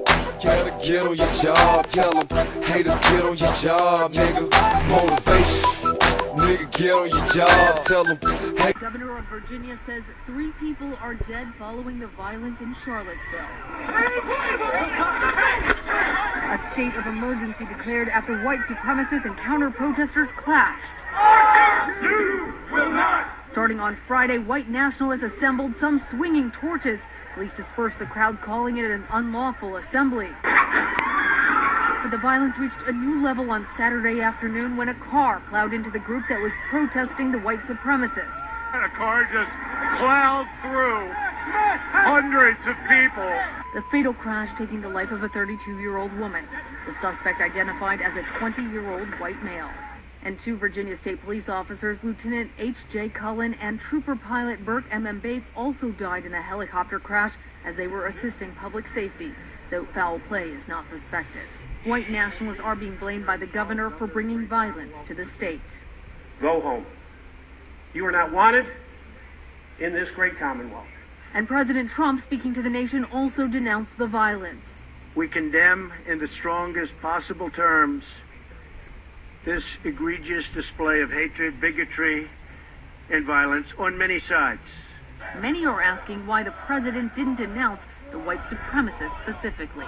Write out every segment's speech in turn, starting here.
Gotta get on your job, tell them. Haters, get on your job, nigga. Motivation, nigga, get on your job, tell them. Hey. Governor of Virginia says 3 people are dead following the violence in Charlottesville. A state of emergency declared after white supremacists and counter-protesters clashed. You will not. Starting on Friday, white nationalists assembled, some swinging torches. Police dispersed the crowds, calling it an unlawful assembly. But the violence reached a new level on Saturday afternoon when a car plowed into the group that was protesting the white supremacists. And a car just plowed through hundreds of people. The fatal crash taking the life of a 32-year-old woman. The suspect identified as a 20-year-old white male. And 2 Virginia State Police officers, Lieutenant H.J. Cullen and Trooper Pilot Burke M.M. Bates, also died in a helicopter crash as they were assisting public safety, though foul play is not suspected. White nationalists are being blamed by the governor for bringing violence to the state. Go home. You are not wanted in this great Commonwealth. And President Trump, speaking to the nation, also denounced the violence. We condemn in the strongest possible terms this egregious display of hatred, bigotry, and violence on many sides. Many are asking why the president didn't denounce the white supremacists specifically.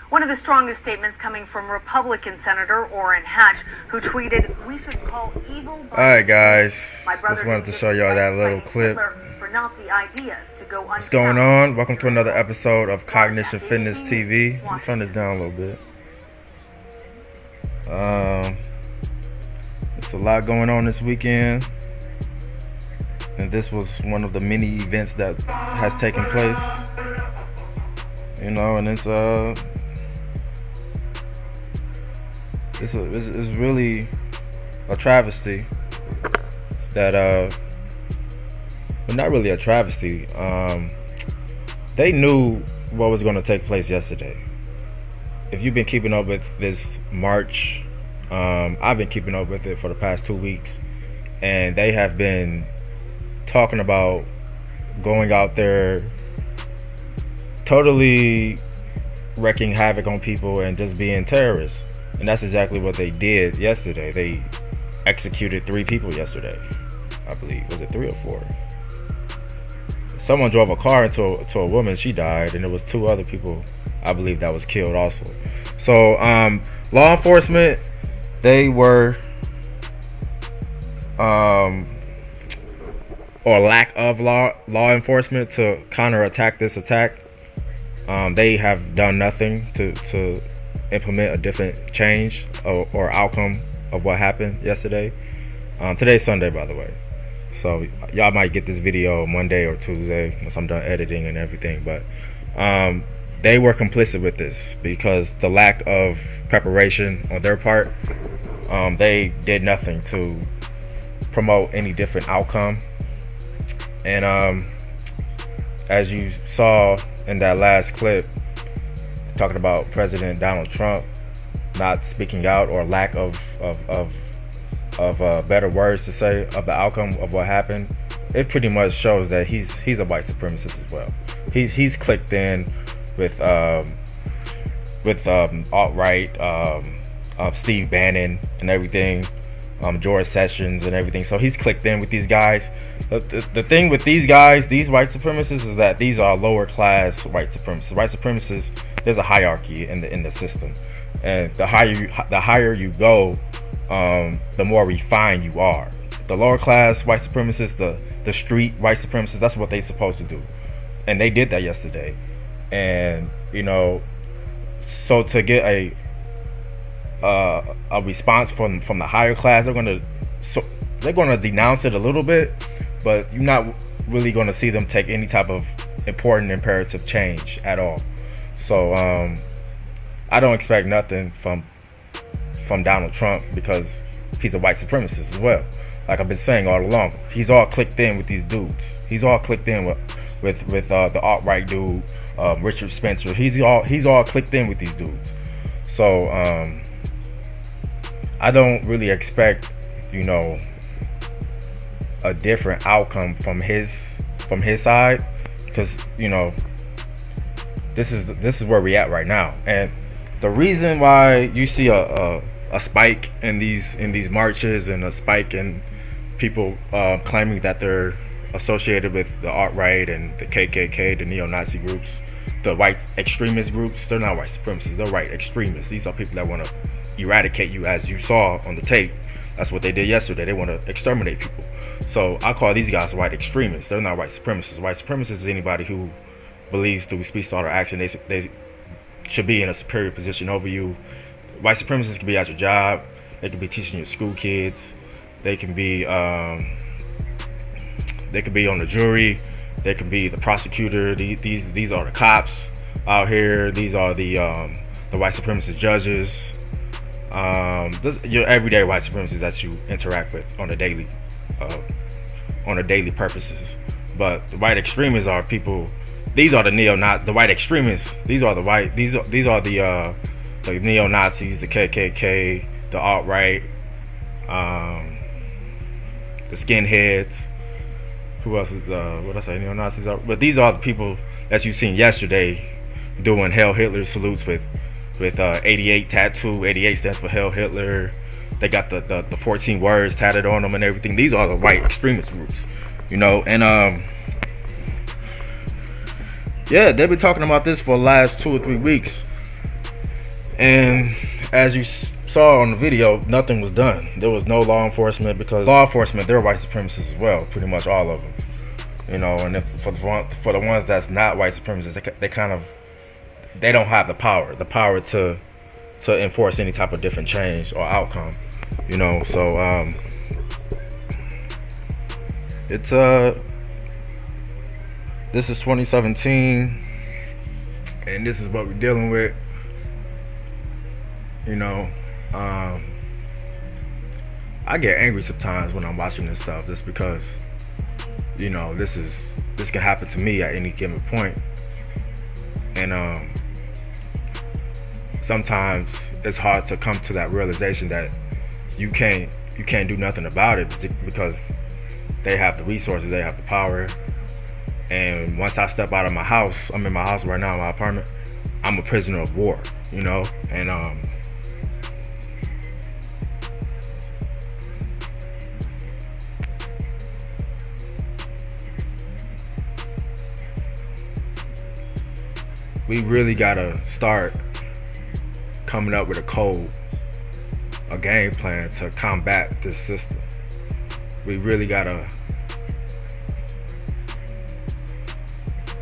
One of the strongest statements coming from Republican Senator Orrin Hatch, who tweeted, "We should call evil." Alright guys, just wanted to show y'all that little clip. For Nazi ideas to go What's going on? Welcome to another episode of Cognition Fitness TV. Let me turn this down a little bit. There's a lot going on this weekend, and this was one of the many events that has taken place. You know, and it's really a travesty that but not really a travesty. They knew what was going to take place yesterday. If you've been keeping up with this march, I've been keeping up with it for the past 2 weeks, and they have been talking about going out there totally wreaking havoc on people and just being terrorists. And that's exactly what they did yesterday. They executed 3 people yesterday, I believe. Was it 3 or 4? Someone drove a car into a woman, she died, and there was 2 other people, I believe, that was killed also. So law enforcement, they were or lack of law enforcement to counterattack this attack. They have done nothing to implement a different change or outcome of what happened yesterday. Today's Sunday, by the way, so y'all might get this video Monday or Tuesday once I'm done editing and everything. But they were complicit with this because the lack of preparation on their part, they did nothing to promote any different outcome. And as you saw in that last clip, talking about President Donald Trump not speaking out or lack of better words to say of the outcome of what happened, it pretty much shows that he's a white supremacist as well. He's clicked in with alt-right, Steve Bannon and everything, George Sessions and everything. So he's clicked in with these guys. The thing with these guys, these white supremacists, is that these are lower class white supremacists. White supremacists, there's a hierarchy in the system, and the higher you go, the more refined you are. The lower class white supremacists, the street white supremacists, that's what they're supposed to do, and they did that yesterday. And you know, so to get a response from the higher class, they're gonna denounce it a little bit, but you're not really gonna see them take any type of important imperative change at all. So I don't expect nothing from Donald Trump because he's a white supremacist as well. Like I've been saying all along, he's all clicked in with these dudes. He's all clicked in with the alt-right dude, Richard Spencer. He's all clicked in with these dudes. So I don't really expect, you know, a different outcome from his side, because you know this is where we at right now. And the reason why you see a spike in these marches and a spike in people claiming that they're associated with the alt-right and the KKK, the neo-Nazi groups, the white extremist groups, they're not white supremacists, they're white extremists. These are people that want to eradicate you, as you saw on the tape. That's what they did yesterday. They want to exterminate people. So I call these guys white extremists. They're not white supremacists. White supremacists is anybody who believes through speech, thought, or action they should be in a superior position over you. White supremacists can be at your job. They can be teaching your school kids. They can be on the jury. They can be the prosecutor. These are the cops out here. These are the white supremacist judges. Your everyday white supremacists that you interact with on a daily purposes. But the white extremists are people. These are the white extremists. These are the neo-Nazis, the KKK, the alt-right, the skinheads. Who else is what I say? Neo-Nazis are. But these are the people that you've seen yesterday doing Hail Hitler salutes with 88 tattoo. 88 stands for Hail Hitler. They got the 14 words tatted on them and everything. These are the white extremist groups, and yeah, they've been talking about this for the last 2 or 3 weeks, and as you saw on the video, nothing was done. There was no law enforcement, because law enforcement, they're white supremacists as well, pretty much all of them, and if, for the ones that's not white supremacists, they don't have the power to enforce any type of different change or outcome, so it's this is 2017, and this is what we're dealing with. I get angry sometimes when I'm watching this stuff, just because this can happen to me at any given point. And sometimes it's hard to come to that realization that you can't do nothing about it, because they have the resources, they have the power. And once I step out of my house, I'm in my house right now, in my apartment, I'm a prisoner of war, and we really gotta start coming up with a code, a game plan to combat this system. We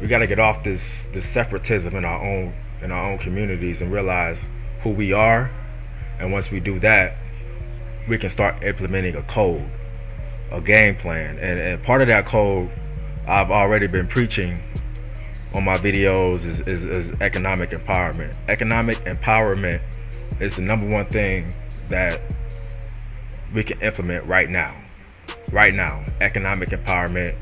gotta get off this separatism in our own communities and realize who we are. And once we do that, we can start implementing a code, a game plan. And part of that code I've already been preaching on my videos is economic empowerment. Economic empowerment is the number one thing that we can implement right now. Economic empowerment,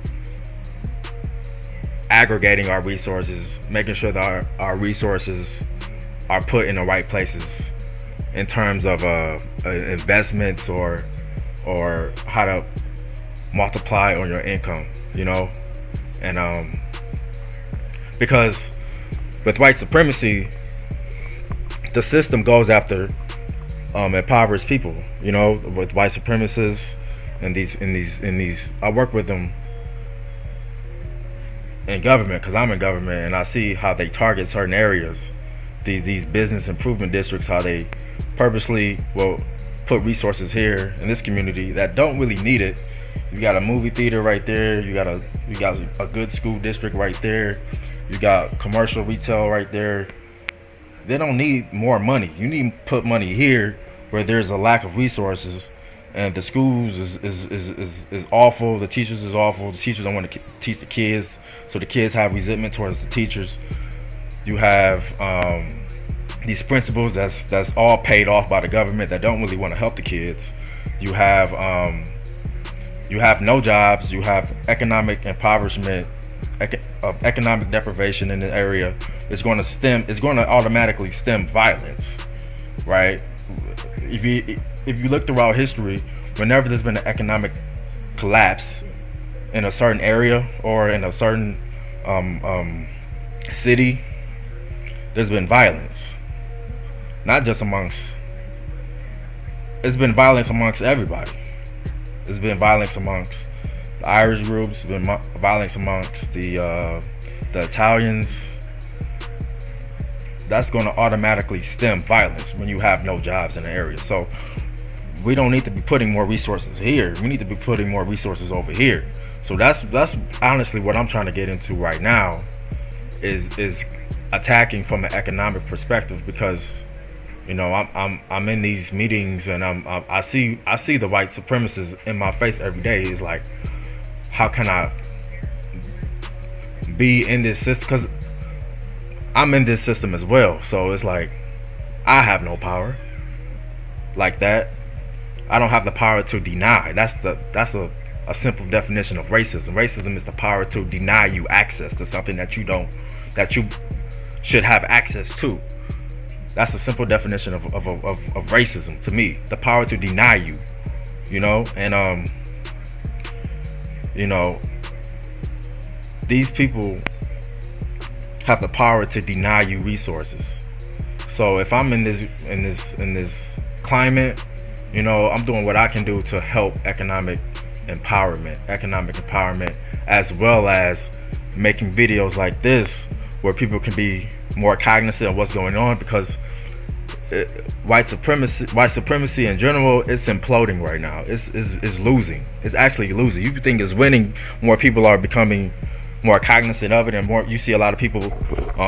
aggregating our resources, making sure that our resources are put in the right places in terms of investments or how to multiply on your income, and because with white supremacy, the system goes after impoverished people, with white supremacists and these I work with them in government, because I'm in government, and I see how they target certain areas, these business improvement districts, how they purposely will put resources here in this community that don't really need it. You got a movie theater right there, you got a good school district right there, you got commercial retail right there. They don't need more money. You need to put money here where there's a lack of resources, and the schools is awful, the teachers is awful, the teachers don't want to teach the kids, so the kids have resentment towards the teachers. You have these principals that's all paid off by the government that don't really want to help the kids. You have no jobs. You have economic impoverishment, economic deprivation in the area. It's going to automatically stem violence, right? If you look throughout history, whenever there's been an economic collapse in a certain area or in a certain city, there's been violence. Not just amongst, it's been violence amongst everybody. There's been violence amongst the Irish groups, there's been violence amongst the Italians. That's going to automatically stem violence when you have no jobs in the area. So we don't need to be putting more resources here. We need to be putting more resources over here. So that's honestly what I'm trying to get into right now, is attacking from an economic perspective, because you know I'm in these meetings and I see the white supremacists in my face every day. It's like, how can I be in this system? Because I'm in this system as well. So it's like, I have no power like that. I don't have the power to deny. That's a simple definition of racism. Racism is the power to deny you access to something that you should have access to. That's a simple definition of racism to me. The power to deny you, you know. And you know, these people have the power to deny you resources. So if I'm in this climate, you know, I'm doing what I can do to help economic empowerment, as well as making videos like this where people can be more cognizant of what's going on, because white supremacy in general, it's imploding right now. It's losing. It's actually losing. You think it's winning, more people are becoming more cognizant of it, and more you see a lot of people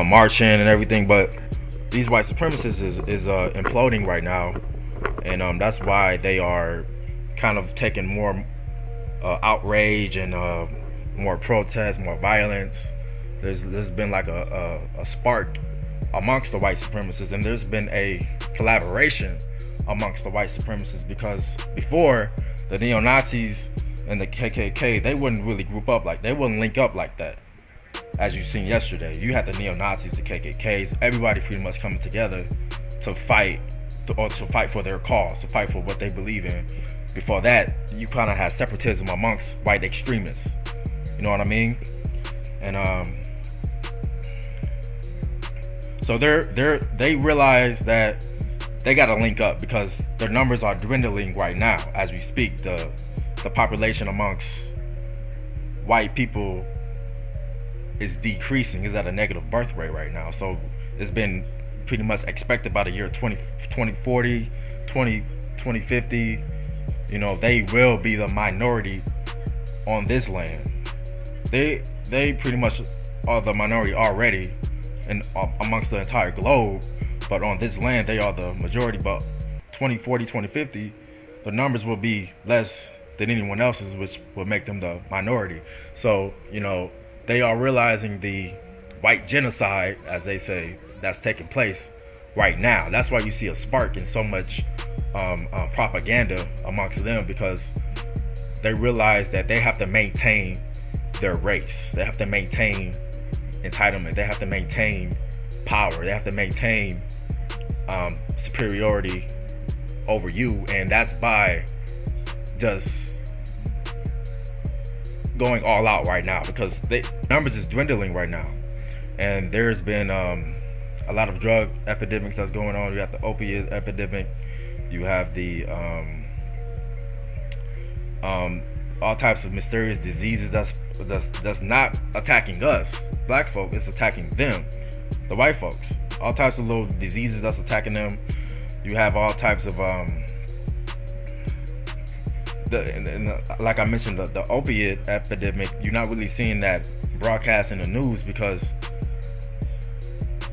marching and everything, but these white supremacists is imploding right now. And that's why they are kind of taking more outrage and more protest, more violence. There's been like a spark amongst the white supremacists, and there's been a collaboration amongst the white supremacists, because before, the neo-Nazis and the KKK, they wouldn't really group up they wouldn't link up like that. As you've seen yesterday, you had the neo-Nazis, the KKKs, everybody pretty much coming together to fight, to fight for their cause, to fight for what they believe in. Before that, you kind of had separatism amongst white extremists. You know what I mean? And so they realize that they got to link up, because their numbers are dwindling right now as we speak. The population amongst white people is decreasing, is at a negative birth rate right now. So it's been pretty much expected by the year 2040, 2050, you know, they will be the minority on this land. They pretty much are the minority already and amongst the entire globe, but on this land they are the majority. But 2040, 2050, the numbers will be less than anyone else's, which will make them the minority. So, you know, they are realizing the white genocide, as they say, that's taking place right now. That's why you see a spark in so much propaganda amongst them, because they realize that they have to maintain their race. They have to maintain entitlement. They have to maintain power. They have to maintain superiority over you, and that's by just going all out right now, because numbers is dwindling right now. And there's been a lot of drug epidemics that's going on. You have the opiate epidemic, you have the all types of mysterious diseases that's not attacking us black folk, it's attacking them, the white folks. All types of little diseases that's attacking them. You have all types of like I mentioned, the opiate epidemic. You're not really seeing that broadcast in the news, because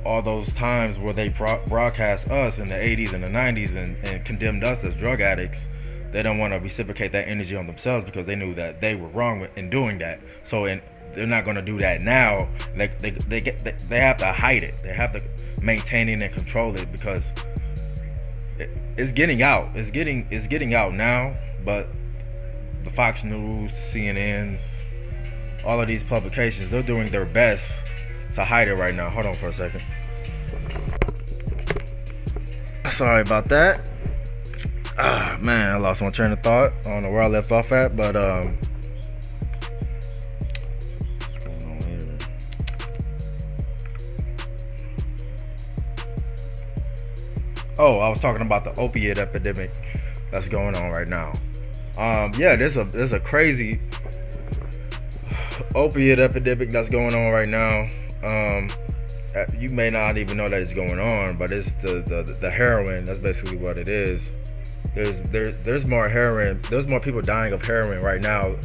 all those times where they broadcast us in the 80s and the 90s and condemned us as drug addicts, they don't want to reciprocate that energy on themselves, because they knew that they were wrong in doing that. So they're not going to do that now. They have to hide it. They have to maintain it and control it, because it's getting out. It's getting out now. But the Fox News, the CNNs, all of these publications, they're doing their best to hide it right now. Hold on for a second. Sorry about that. Man, I lost my train of thought. I don't know where I left off at, but what's going on here? Oh, I was talking about the opiate epidemic that's going on right now. Yeah, there's a crazy opiate epidemic that's going on right now. You may not even know that it's going on, but it's the heroin. That's basically what it is. There's more heroin. There's more people dying of heroin right now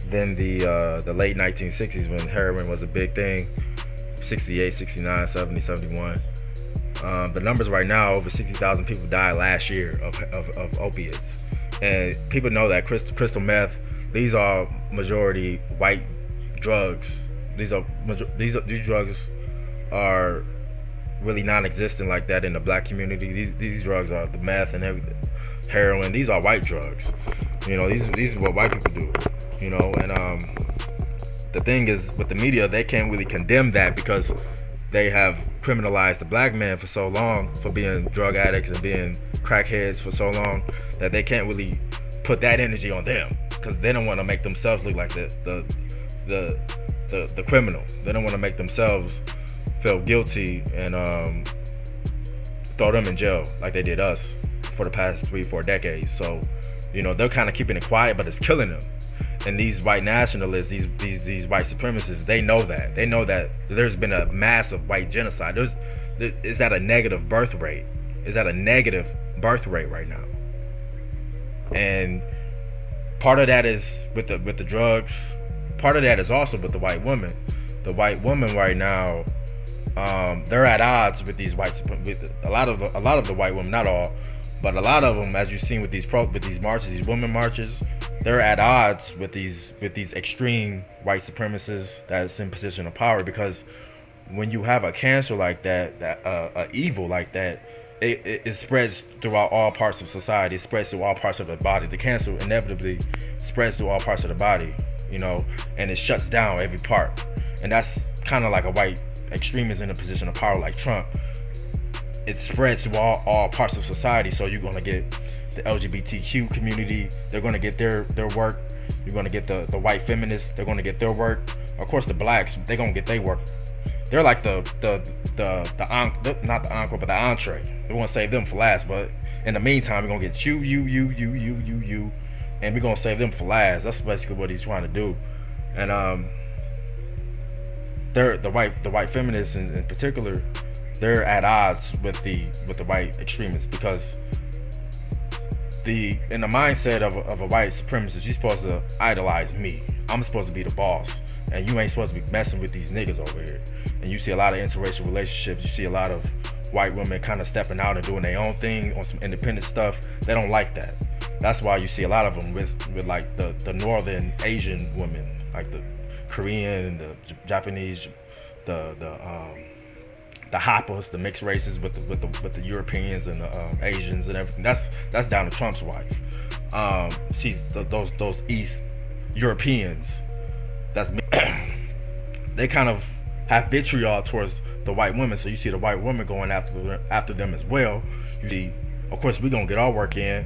than the late 1960s when heroin was a big thing. 68, 69, 70, 71. The numbers right now, over 60,000 people died last year of opiates. And people know that crystal meth, these are majority white drugs. These drugs are really non-existent like that in the black community. These drugs are the meth and everything, heroin. These are white drugs. You know, these are what white people do. You know, and the thing is with the media, they can't really condemn that because they have criminalized the black man for so long for being drug addicts and being crackheads for so long that they can't really put that energy on them because they don't want to make themselves look like the criminal. They don't want to make themselves feel guilty and throw them in jail like they did us for the past 3-4 decades. So, you know, they're kind of keeping it quiet, but it's killing them. And these white nationalists, these white supremacists, they know that. They know that there's been a massive white genocide. Is at a negative birth rate. Is at a negative birth rate right now. And part of that is with the drugs. Part of that is also with the white woman. The white woman right now, they're at odds with these with a lot of the white women, not all, but a lot of them, as you've seen with these marches, these women marches. They're at odds with these extreme white supremacists that's in position of power, because when you have a cancer like that, evil like that, it spreads throughout all parts of society. It spreads through all parts of the body. The cancer inevitably spreads through all parts of the body, you know, and it shuts down every part. And that's kind of like a white extremist in a position of power like Trump. It spreads through all parts of society. So you're gonna get the LGBTQ community, they're going to get their work. You're going to get the white feminists, they're going to get their work. Of course, the blacks, they're going to get their work. They're like not the encore, but the entree. We want to save them for last, but in the meantime, we're going to get you, and we're going to save them for last. That's basically what he's trying to do. And they're the white feminists in particular, they're at odds with the white extremists, because in the mindset of a white supremacist, you're supposed to idolize me. I'm supposed to be the boss, and you ain't supposed to be messing with these niggas over here. And you see a lot of interracial relationships. You see a lot of white women kind of stepping out and doing their own thing on some independent stuff. They don't like that. That's why you see a lot of them with like the northern Asian women, like the Korean, the Japanese, the hoppers, the mixed races with the Europeans and the Asians and everything. That's down to Trump's wife. She's those East Europeans. They kind of have vitriol towards the white women. So you see the white women going after them as well. You see, of course, we're gonna get our work in.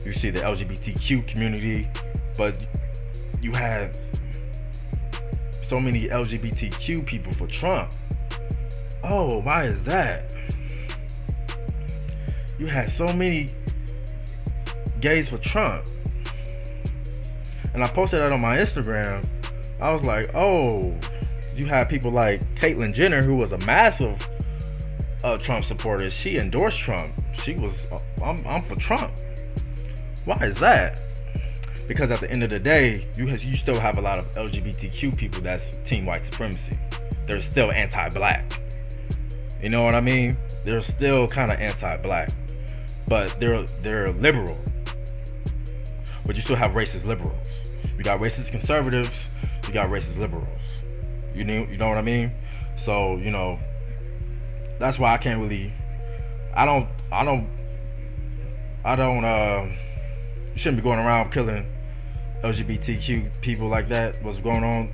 You see the LGBTQ community, but you have so many LGBTQ people for Trump. Oh, why is that? You had so many gays for Trump. And I posted that on my Instagram. I was like, oh, you had people like Caitlyn Jenner, who was a massive Trump supporter. She endorsed Trump. She was, I'm for Trump. Why is that? Because at the end of the day, you still have a lot of LGBTQ people that's team white supremacy. They're still anti-black. You know what I mean? They're still kind of anti-black, but they're liberal. But you still have racist liberals. You got racist conservatives. You got racist liberals. You know what I mean? So you know, that's why I can't really. I don't. You shouldn't be going around killing LGBTQ people like that. What's going on?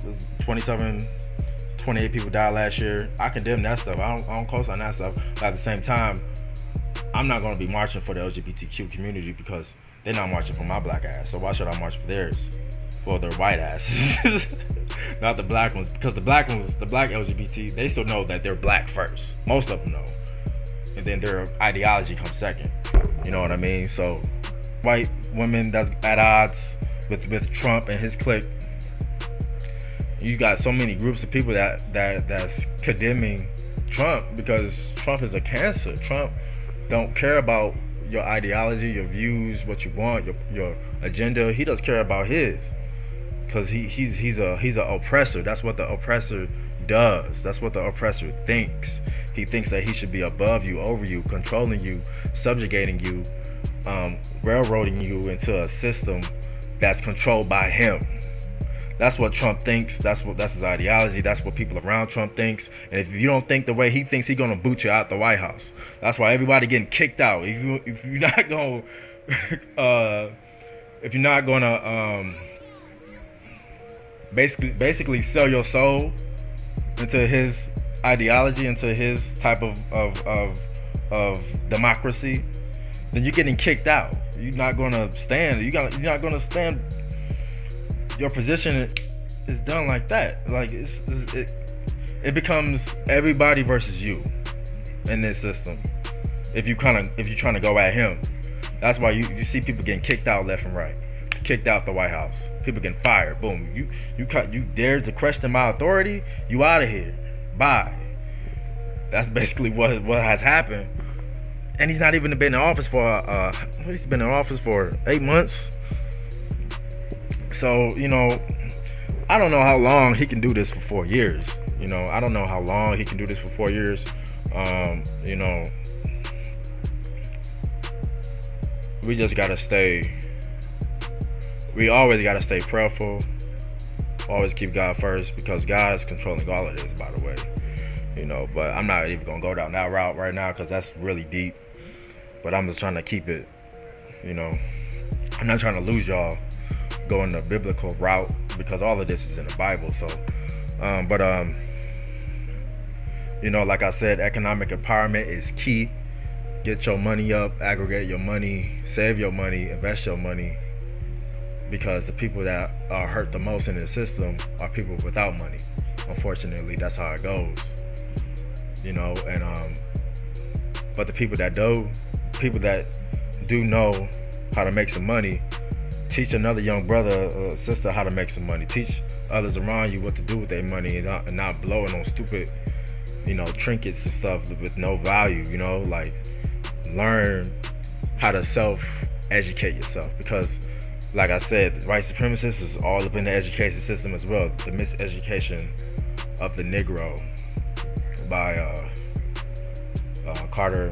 28 people died last year. I condemn that stuff. I don't co-sign that stuff. But at the same time, I'm not going to be marching for the LGBTQ community because they're not marching for my black ass. So why should I march for theirs? For their white asses. Not the black ones. Because the black ones, the black LGBT, they still know that they're black first. Most of them know. and then their ideology comes second. You know what I mean? So white women that's at odds with Trump and his clique. You got so many groups of people that's condemning Trump because Trump is a cancer. Trump don't care about your ideology, your views, what you want, your agenda. He does care about his, because he's a oppressor. That's what the oppressor does. That's what the oppressor thinks. He thinks that he should be above you, over you, controlling you, subjugating you, railroading you into a system that's controlled by him. That's what Trump thinks. That's his ideology. That's what people around Trump thinks. And if you don't think the way he thinks, he's gonna boot you out the White House. That's why everybody getting kicked out. If you're not gonna basically sell your soul into his ideology, into his type of democracy, then you're getting kicked out. You're not gonna stand. You're not gonna stand. Your position is done like that. Like it becomes everybody versus you in this system. If you're trying to go at him, that's why you see people getting kicked out left and right, kicked out the White House. People getting fired. Boom. You dared to question my authority. You out of here. Bye. That's basically what has happened. And he's not even been in office for he's been in office for 8 months. So, I don't know how long he can do this for 4 years. I don't know how long he can do this for 4 years. We just gotta we always gotta stay prayerful. Always keep God first, because God is controlling all of this, by the way. But I'm not even gonna go down that route right now, because that's really deep. But I'm just trying to keep it, I'm not trying to lose y'all going the biblical route, because all of this is in the Bible. So like I said, economic empowerment is key. Get your money up, aggregate your money, save your money, invest your money, because the people that are hurt the most in the system are people without money. Unfortunately, that's how it goes. But the people that do know how to make some money, teach another young brother or sister how to make some money. Teach others around you what to do with their money, and not blowing on stupid, trinkets and stuff with no value. Like, learn how to self-educate yourself, because, like I said, white supremacists is all up in the education system as well. The Miseducation of the Negro by Carter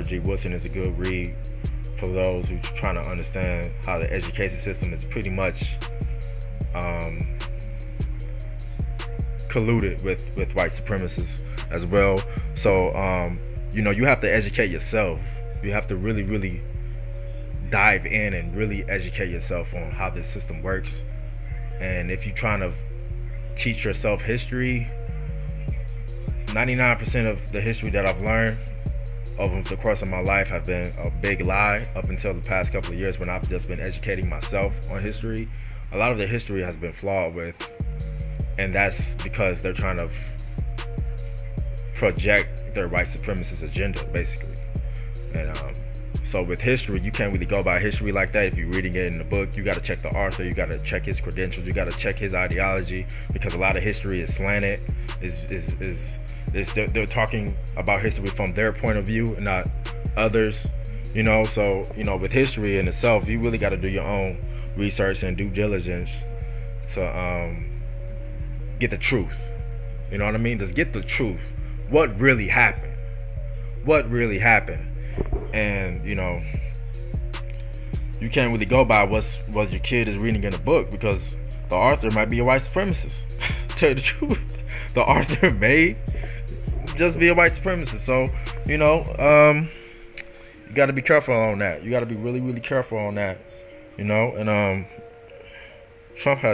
G. Woodson is a good read for those who are trying to understand how the education system is pretty much colluded with white supremacists as well. So you have to educate yourself. You have to really, really dive in and really educate yourself on how this system works. And if you're trying to teach yourself history, 99% of the history that I've learned over the course of my life have been a big lie up until the past couple of years, when I've just been educating myself on history. A lot of the history has been flawed with, and that's because they're trying to project their white supremacist agenda, basically. And so with history, you can't really go by history like that. If you're reading it in the book, you got to check the author, you got to check his credentials, you got to check his ideology, because a lot of history is slanted. They're talking about history from their point of view and not others. So with history in itself, you really got to do your own research and due diligence to get the truth. You know what I mean? Just get the truth. What really happened? And you can't really go by what your kid is reading in a book, because the author might be a white supremacist. Tell you the truth, the author may just be a white supremacist. So you got to be careful on that. You got to be really, really careful on that. And Trump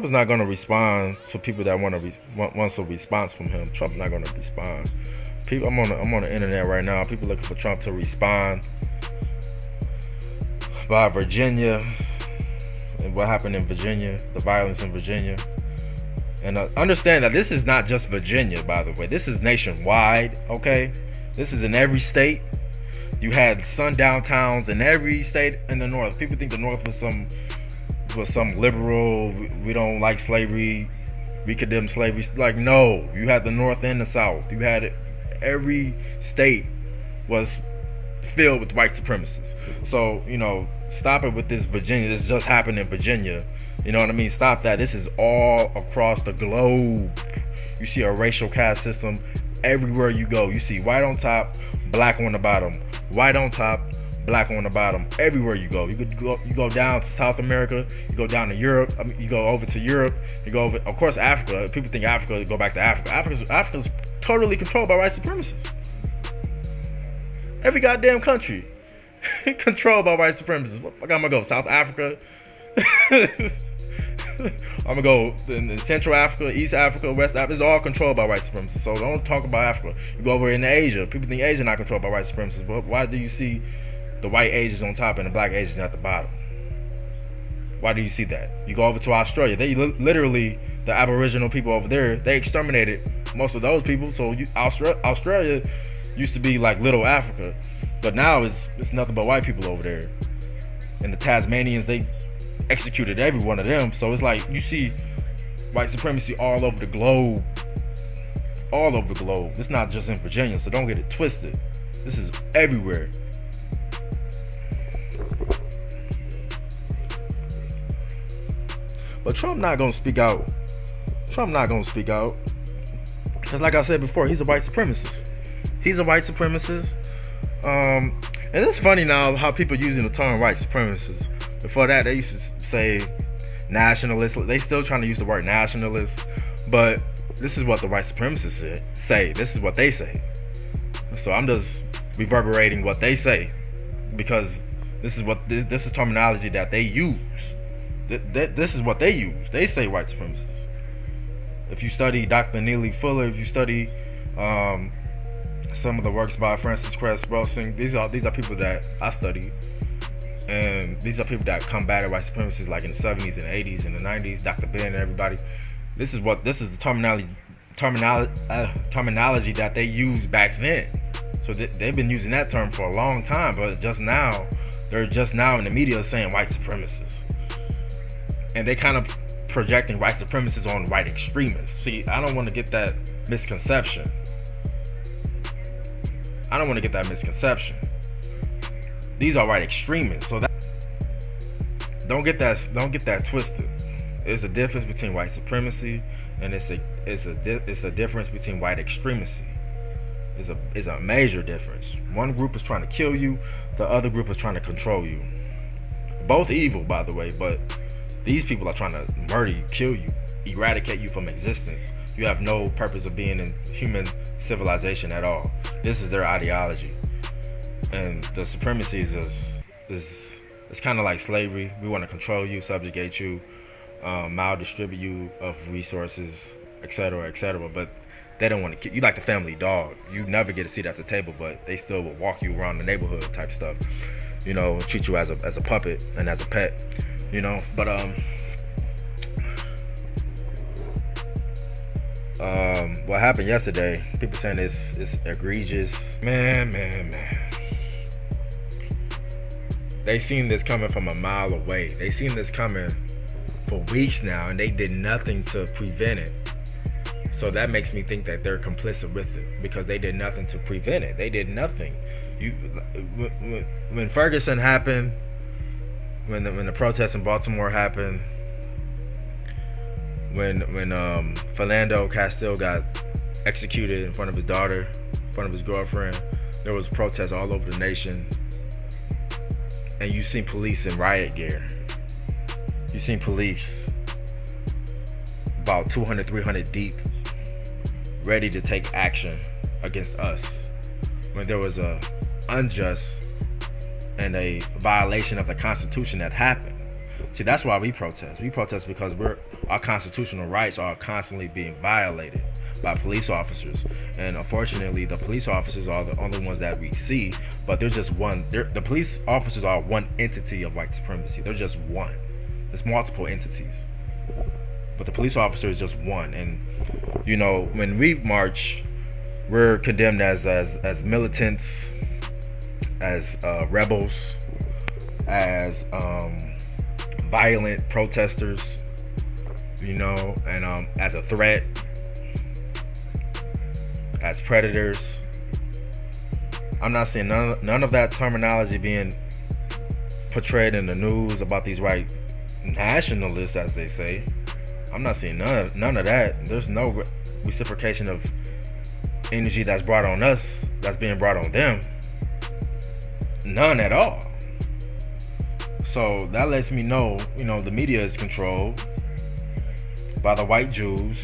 is not going to respond to people that wants a response from him. Trump's not going to respond. People, I'm on the internet right now. People looking for Trump to respond by Virginia, and what happened in Virginia, the violence in Virginia, And understand that this is not just Virginia, by the way. This is nationwide, okay? This is in every state. You had sundown towns in every state in the North. People think the North was some liberal, we don't like slavery, we condemn slavery. Like, no. You had the North and the South. You had every state was filled with white supremacists. So, you know, stop it with this Virginia. This just happened in Virginia. You know what I mean? Stop that. This is all across the globe. You see a racial caste system everywhere you go. You see white on top, black on the bottom. White on top, black on the bottom. Everywhere you go. You go down to South America. You go down to Europe. I mean, you go over to Europe. You go over, of course, Africa. People think Africa, go back to Africa. Africa's totally controlled by white supremacists. Every goddamn country controlled by white supremacists. What the fuck I'm gonna go? South Africa? I'm gonna go in Central Africa, East Africa, West Africa. It's all controlled by white supremacists. So don't talk about Africa. You go over into Asia. People think Asia not controlled by white supremacists. But why do you see the white Asians on top and the black Asians at the bottom? Why do you see that? You go over to Australia. They literally, the Aboriginal people over there, they exterminated most of those people. So Australia used to be like little Africa, but now it's nothing but white people over there. And the Tasmanians, they executed every one of them. So it's like you see white supremacy all over the globe. All over the globe. It's not just in Virginia, so don't get it twisted. This is everywhere. But Trump not gonna speak out. Trump not gonna speak out. Because like I said before, he's a white supremacist. He's a white supremacist. And it's funny now how people using the term white supremacist. Before that, they used to say nationalist. They still trying to use the word nationalist. But this is what the white supremacists say. This is what they say. So I'm just reverberating what they say. Because this is terminology that they use. This is what they use. They say white supremacists. If you study Dr. Neely Fuller, if you study some of the works by Francis Cress Welsing, these are people that I study, and these are people that combated white supremacists like in the 70s and 80s and the 90s. Dr. Ben and everybody. This is the terminology that they used back then. So they've been using that term for a long time, but they're just now in the media saying white supremacists. And they kind of projecting white supremacists on white extremists. See, I don't want to get that misconception. These are white extremists. So that don't get that twisted. There's a difference between white supremacy and it's a difference between white extremism. It's a major difference. One group is trying to kill you, the other group is trying to control you. Both evil, by the way, but these people are trying to murder you, kill you, eradicate you from existence. You have no purpose of being in human civilization at all. This is their ideology. And the supremacy is it's kind of like slavery. We want to control you, subjugate you, maldistribute you of resources, etc., etc. But they don't want to keep you like the family dog. You never get a seat at the table, but they still will walk you around the neighborhood type stuff. You know, treat you as a puppet and as a pet. You know, but what happened yesterday? People saying it's egregious. Man. They seen this coming from a mile away. They seen this coming for weeks now, and they did nothing to prevent it. So that makes me think that they're complicit with it because they did nothing to prevent it. They did nothing. When Ferguson happened. When the protests in Baltimore happened, when Philando Castile got executed in front of his daughter, in front of his girlfriend, there was protests all over the nation, and you seen police in riot gear. You seen police about 200, 300 deep, ready to take action against us when there was a unjust and a violation of the Constitution that happened. See, that's why we protest. We protest because our constitutional rights are constantly being violated by police officers. And unfortunately, the police officers are the only ones that we see, but there's just one. The police officers are one entity of white supremacy. They're just one. There's multiple entities. but the police officer is just one. And you know, when we march, we're condemned as militants, as rebels, as violent protesters, you know, and as a threat, as predators. I'm not seeing none of that terminology being portrayed in the news about these white nationalists, as they say. I'm not seeing none of that. There's no reciprocation of energy that's brought on us that's being brought on them. None at all. So that lets me know, you know, the media is controlled by the white Jews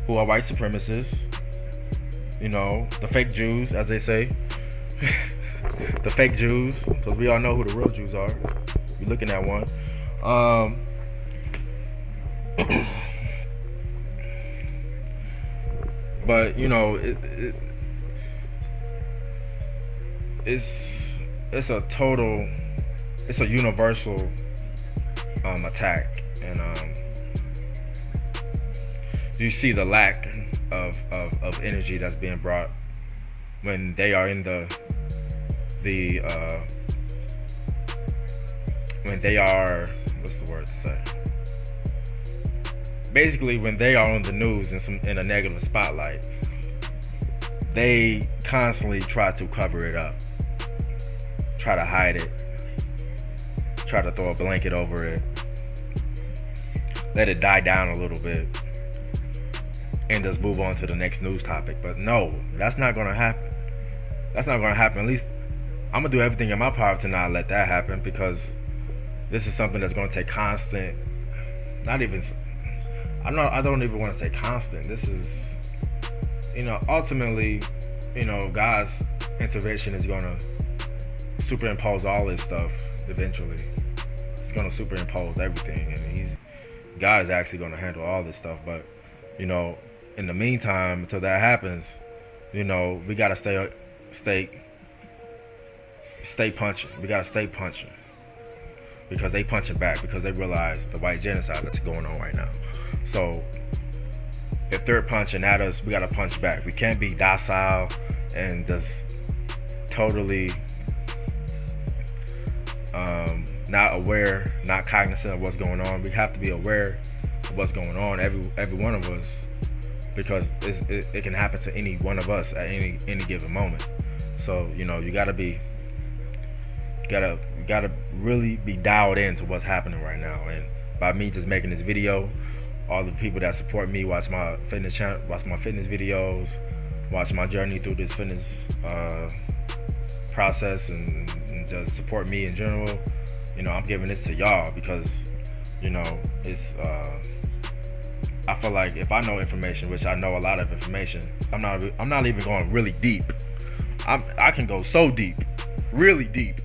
who are white supremacists. You know, the fake Jews, as they say. The fake Jews, because we all know who the real Jews are. We're looking at one. But you know, it's a total, it's a universal attack, and you see the lack of energy that's being brought when they are in when they are, what's the word to say? Basically, when they are on the news in a negative spotlight, they constantly try to cover it up, try to hide it, try to throw a blanket over it, let it die down a little bit, and just move on to the next news topic. But no, that's not gonna happen. That's not gonna happen. At least I'm gonna do everything in my power to not let that happen, because this is something that's gonna take constant, I don't even want to say constant. This is, you know, ultimately, you know, God's intervention is gonna superimpose all this stuff eventually. It's gonna superimpose everything, and God is actually gonna handle all this stuff. But, you know, in the meantime, until that happens, you know, we gotta stay punching. We gotta stay punching, because they punching back, because they realize the white genocide that's going on right now. So if they're punching at us, we gotta punch back. We can't be docile and just totally not aware, not cognizant of what's going on. We have to be aware of what's going on, every one of us, because it can happen to any one of us at any given moment. So, you know, you gotta really be dialed into what's happening right now. And by me just making this video, all the people that support me, watch my fitness channel, watch my fitness videos, watch my journey through this fitness process, and just support me in general. You know, I'm giving this to y'all because, you know, it's I feel like if I know information, which I know a lot of information, I'm not even going really deep. I can go so deep, really deep,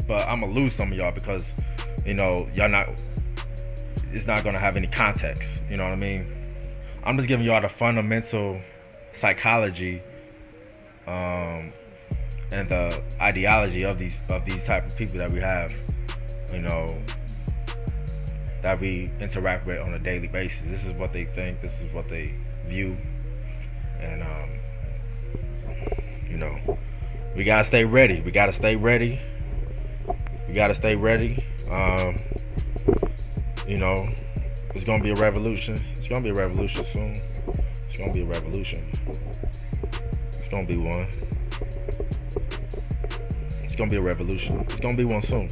but I'm gonna lose some of y'all because, you know, it's not gonna have any context. You know what I mean? I'm just giving y'all the fundamental psychology and the ideology of these type of people that we have, you know, that we interact with on a daily basis. This is what they think, this is what they view, and you know, we gotta stay ready. We gotta stay ready. You know, it's gonna be a revolution. It's gonna be a revolution soon. It's gonna be a revolution. It's gonna be one. It's gonna be a revolution. It's gonna be one soon.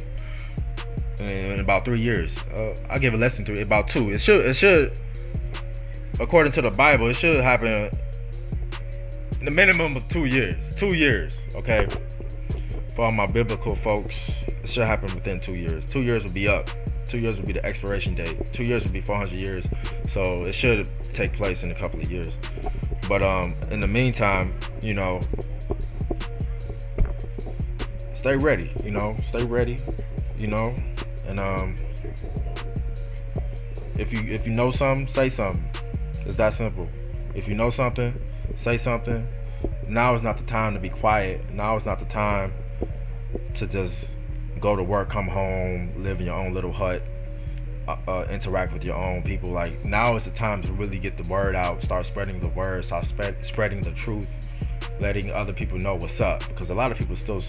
In about 3 years. I give it less than 3. About 2. It should. According to the Bible, it should happen in the minimum of 2 years. 2 years, okay. For all my biblical folks, it should happen within 2 years. 2 years will be up. 2 years will be the expiration date. 2 years will be 400 years. So it should take place in a couple of years. But in the meantime, you know, stay ready. You know, stay ready. You know, and if you know something, say something. It's that simple. If you know something, say something. Now is not the time to be quiet. Now is not the time to just go to work, come home, live in your own little hut, interact with your own people. Like, now is the time to really get the word out, start spreading the word, start spreading the truth, letting other people know what's up, because a lot of people still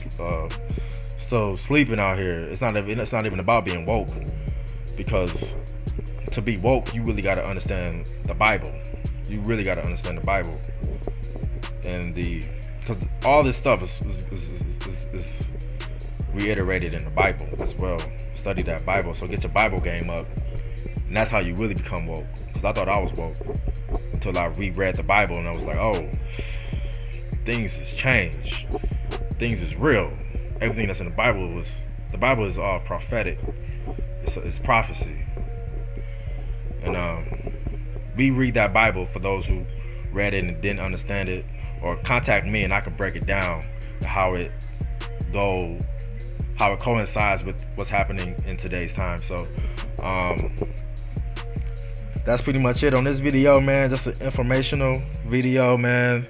sleeping out here. It's not even about being woke, because to be woke, you really got to understand the Bible. You really got to understand the Bible, and because all this stuff is reiterated in the Bible as well. Study that Bible, so get your Bible game up, and that's how you really become woke. Because I thought I was woke until I reread the Bible, and I was like, oh, things has changed. Things is real. Everything that's in the Bible is all prophetic. It's prophecy. And we read that Bible for those who read it and didn't understand it, or contact me and I can break it down to how it coincides with what's happening in today's time. So that's pretty much it on this video, man. Just an informational video, man.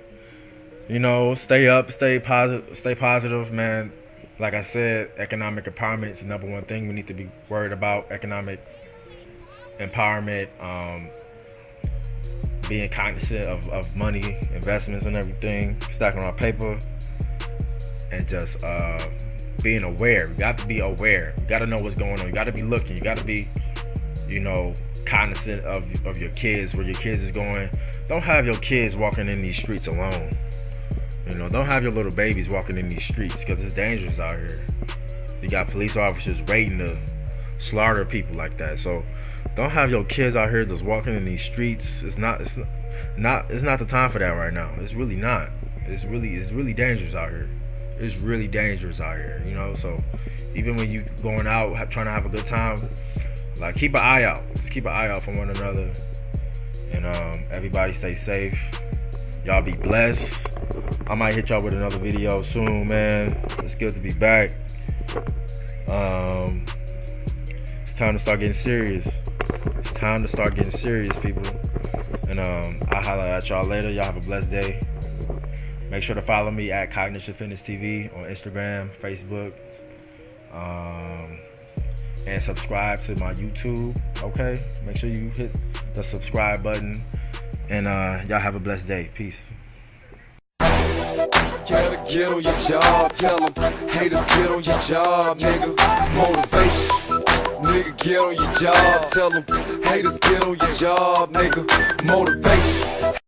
You know, stay up, stay positive, man. Like I said, economic empowerment is the #1 thing we need to be worried about. Economic empowerment, being cognizant of money, investments and everything, stacking our paper, and just being aware. You got to be aware. You got to know what's going on. You got to be looking. You got to be, cognizant of your kids, where your kids is going. Don't have your kids walking in these streets alone. Don't have your little babies walking in these streets, because it's dangerous out here. You got police officers waiting to slaughter people like that. So don't have your kids out here just walking in these streets. It's not the time for that right now. It's really not. It's really dangerous out here. It's really dangerous out here, so even when you going out trying to have a good time, like, keep an eye out. Just keep an eye out for one another, and everybody stay safe. Y'all be blessed. I might hit y'all with another video soon, man. It's good to be back. It's time to start getting serious. It's time to start getting serious, people. And I'll holler at y'all later. Y'all have a blessed day. Make sure to follow me at Cognition Fitness TV on Instagram, Facebook, and subscribe to my YouTube. Okay, make sure you hit the subscribe button, and y'all have a blessed day. Peace. Gotta get on your job, tell them haters get on your job, nigga. Motivation, nigga, get on your job, tell them haters get on your job, nigga. Motivation.